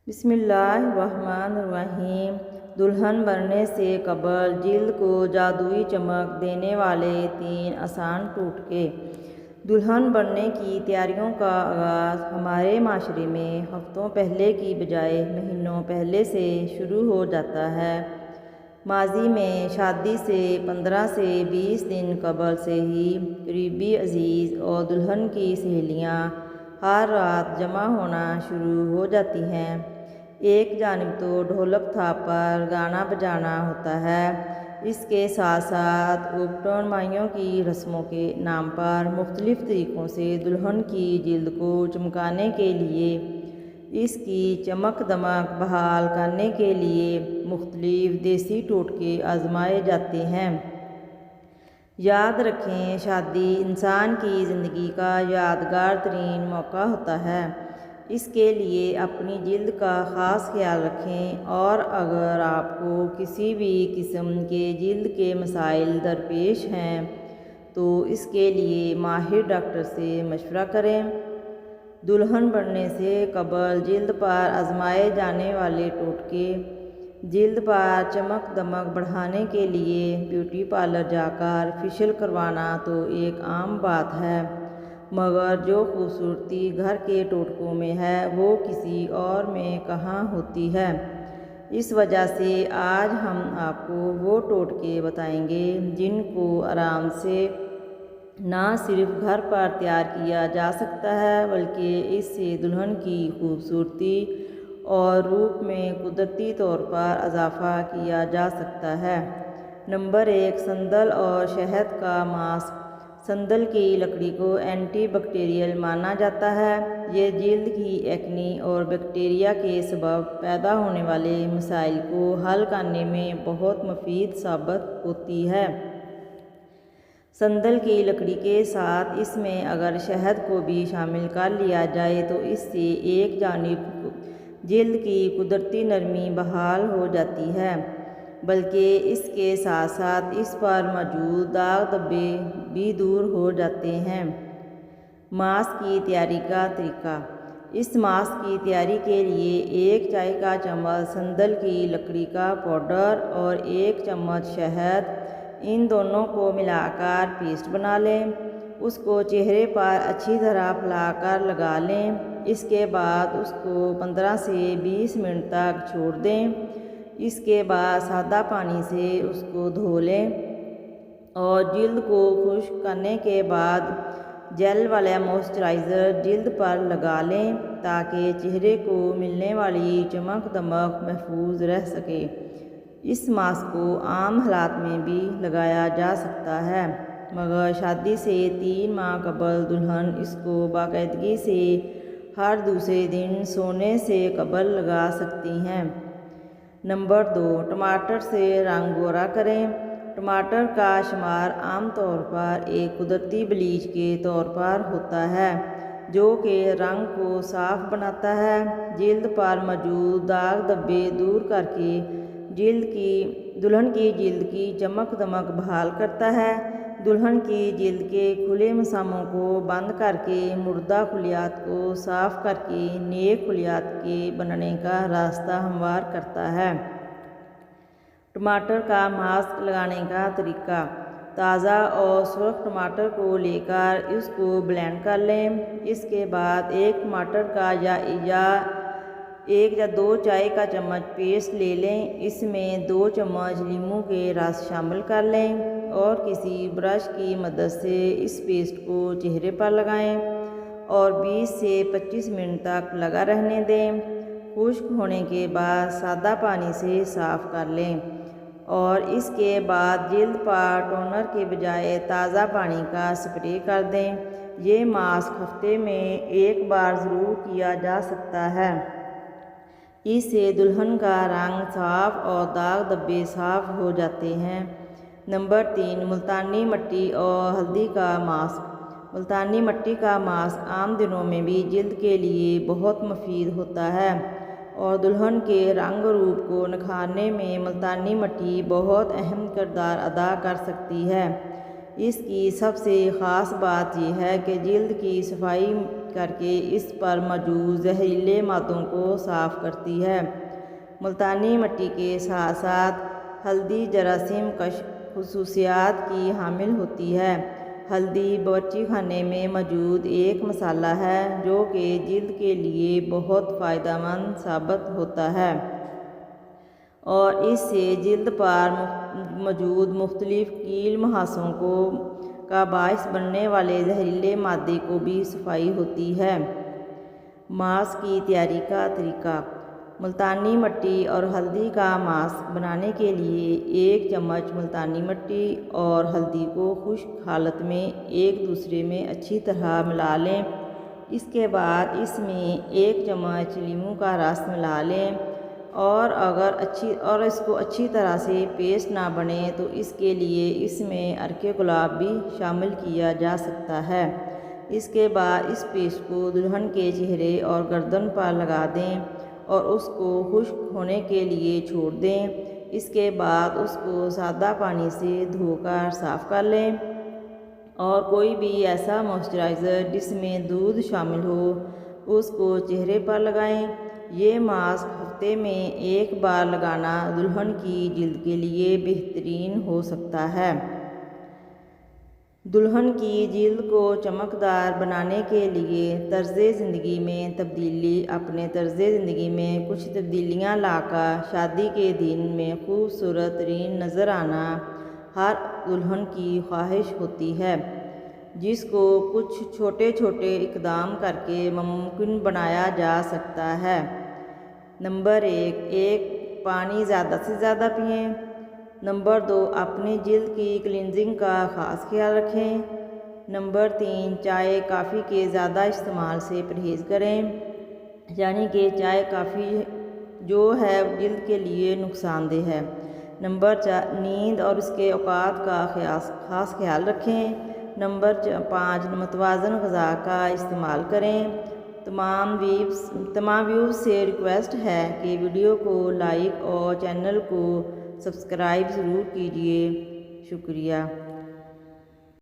بسم اللہ الرحمن الرحیم۔ دلہن بننے سے قبل جلد کو جادوئی چمک دینے والے 3 آسان ٹوٹکے۔ دلہن بننے کی تیاریوں کا آغاز ہمارے معاشرے میں ہفتوں پہلے کی بجائے مہینوں پہلے سے شروع ہو جاتا ہے۔ ماضی میں شادی سے 15 سے 20 دن قبل سے ہی قریبی عزیز اور دلہن کی سہیلیاں ہر رات جمع ہونا شروع ہو جاتی ہیں۔ ایک جانب تو ڈھولک تھاپ پر گانا بجانا ہوتا ہے، اس کے ساتھ ساتھ اوبٹن مائیوں کی رسموں کے نام پر مختلف طریقوں سے دلہن کی جلد کو چمکانے کے لیے، اس کی چمک دمک بحال کرنے کے لیے مختلف دیسی ٹوٹکے آزمائے جاتے ہیں۔ یاد رکھیں، شادی انسان کی زندگی کا یادگار ترین موقع ہوتا ہے۔ اس کے لیے اپنی جلد کا خاص خیال رکھیں، اور اگر آپ کو کسی بھی قسم کے جلد کے مسائل درپیش ہیں تو اس کے لیے ماہر ڈاکٹر سے مشورہ کریں۔ دلہن بننے سے قبل جلد پر آزمائے جانے والے ٹوٹکے۔ جلد پر چمک دمک بڑھانے کے لیے بیوٹی پارلر جا کر فیشل کروانا تو ایک عام بات ہے، مگر جو خوبصورتی گھر کے ٹوٹکوں میں ہے وہ کسی اور میں کہاں ہوتی ہے۔ اس وجہ سے آج ہم آپ کو وہ ٹوٹکے بتائیں گے جن کو آرام سے نہ صرف گھر پر تیار کیا جا سکتا ہے بلکہ اس سے دلہن کی خوبصورتی اور روپ میں قدرتی طور پر اضافہ کیا جا سکتا ہے۔ نمبر 1، سندل اور شہد کا ماسک۔ سندل کی لکڑی کو اینٹی بیکٹیریل مانا جاتا ہے۔ یہ جلد کی ایکنی اور بیکٹیریا کے سبب پیدا ہونے والے مسائل کو حل کرنے میں بہت مفید ثابت ہوتی ہے۔ سندل کی لکڑی کے ساتھ اس میں اگر شہد کو بھی شامل کر لیا جائے تو اس سے ایک جانب جلد کی قدرتی نرمی بحال ہو جاتی ہے، بلکہ اس کے ساتھ ساتھ اس پر موجود داغ دھبے بھی دور ہو جاتے ہیں۔ ماسک کی تیاری کا طریقہ۔ اس ماسک کی تیاری کے لیے 1 چائے کا چمچ سندل کی لکڑی کا پاؤڈر اور 1 چمچ شہد، ان دونوں کو ملا کر پیسٹ بنا لیں۔ اس کو چہرے پر اچھی طرح پھیلا کر لگا لیں۔ اس کے بعد اس کو 15 سے 20 منٹ تک چھوڑ دیں۔ اس کے بعد سادہ پانی سے اس کو دھو لیں اور جلد کو خشک کرنے کے بعد جیل والا موئسچرائزر جلد پر لگا لیں تاکہ چہرے کو ملنے والی چمک دمک محفوظ رہ سکے۔ اس ماسک کو عام حالات میں بھی لگایا جا سکتا ہے، مگر شادی سے 3 ماہ قبل دلہن اس کو باقاعدگی سے ہر دوسرے دن سونے سے قبل لگا سکتی ہیں۔ نمبر 2، ٹماٹر سے رنگ گورا کریں۔ ٹماٹر کا شمار عام طور پر ایک قدرتی بلیچ کے طور پر ہوتا ہے جو کہ رنگ کو صاف بناتا ہے، جلد پر موجود داغ دھبے دور کر کے دلہن کی جلد کی چمک دمک بحال کرتا ہے۔ دلہن کی جلد کے کھلے مساموں کو بند کر کے مردہ خلیات کو صاف کر کے نیک خلیات کے بننے کا راستہ ہموار کرتا ہے۔ ٹماٹر کا ماسک لگانے کا طریقہ۔ تازہ اور سرخ ٹماٹر کو لے کر اس کو بلینڈ کر لیں۔ اس کے بعد 1 ٹماٹر کا یا 1 یا 2 چائے کا چمچ پیسٹ لے لیں۔ اس میں 2 چمچ لیموں کے رس شامل کر لیں اور کسی برش کی مدد سے اس پیسٹ کو چہرے پر لگائیں اور 20 سے 25 منٹ تک لگا رہنے دیں۔ خشک ہونے کے بعد سادہ پانی سے صاف کر لیں اور اس کے بعد جلد پر ٹونر کے بجائے تازہ پانی کا سپرے کر دیں۔ یہ ماسک ہفتے میں 1 بار ضرور کیا جا سکتا ہے۔ اس سے دلہن کا رنگ صاف اور داغ دھبے صاف ہو جاتے ہیں۔ نمبر 3، ملتانی مٹی اور ہلدی کا ماسک۔ ملتانی مٹی کا ماسک عام دنوں میں بھی جلد کے لیے بہت مفید ہوتا ہے اور دلہن کے رنگ روپ کو نکھارنے میں ملتانی مٹی بہت اہم کردار ادا کر سکتی ہے۔ اس کی سب سے خاص بات یہ ہے کہ جلد کی صفائی کر کے اس پر موجود زہریلے مادوں کو صاف کرتی ہے۔ ملتانی مٹی کے ساتھ ساتھ ہلدی جراثیم کش خصوصیات کی حامل ہوتی ہے۔ ہلدی باورچی خانے میں موجود ایک مسالہ ہے جو کہ جلد کے لیے بہت فائدہ مند ثابت ہوتا ہے اور اس سے جلد پر موجود مختلف کیل مہاسوں کا باعث بننے والے زہریلے مادے کو بھی صفائی ہوتی ہے۔ ماسک کی تیاری کا طریقہ۔ ملتانی مٹی اور ہلدی کا ماسک بنانے کے لیے 1 چمچ ملتانی مٹی اور ہلدی کو خشک حالت میں ایک دوسرے میں اچھی طرح ملا لیں۔ اس کے بعد اس میں 1 چمچ لیموں کا رس ملا لیں اور اگر اس کو اچھی طرح سے پیسٹ نہ بنے تو اس کے لیے اس میں عرق گلاب بھی شامل کیا جا سکتا ہے۔ اس کے بعد اس پیسٹ کو دلہن کے چہرے اور گردن پر لگا دیں اور اس کو خشک ہونے کے لیے چھوڑ دیں۔ اس کے بعد اس کو سادہ پانی سے دھو کر صاف کر لیں اور کوئی بھی ایسا موئسچرائزر جس میں دودھ شامل ہو اس کو چہرے پر لگائیں۔ یہ ماسک ہفتے میں 1 بار لگانا دلہن کی جلد کے لیے بہترین ہو سکتا ہے۔ دلہن کی جلد کو چمکدار بنانے کے لیے طرز زندگی میں تبدیلی۔ اپنے طرز زندگی میں کچھ تبدیلیاں لا کر شادی کے دن میں خوبصورت ترین نظر آنا ہر دلہن کی خواہش ہوتی ہے جس کو کچھ چھوٹے چھوٹے اقدام کر کے ممکن بنایا جا سکتا ہے۔ نمبر 1 پانی زیادہ سے زیادہ پئیں۔ نمبر 2 اپنی جلد کی کلینزنگ کا خاص خیال رکھیں۔ نمبر 3 چائے کافی کے زیادہ استعمال سے پرہیز کریں، یعنی کہ چائے کافی جو ہے جلد کے لیے نقصان دہ ہے۔ نمبر 4 نیند اور اس کے اوقات کا خاص خیال رکھیں۔ نمبر 5 متوازن غذا کا استعمال کریں۔ تمام ویورز سے ریکویسٹ ہے کہ ویڈیو کو لائک اور چینل کو سبسکرائب ضرور کیجیے۔ شکریہ۔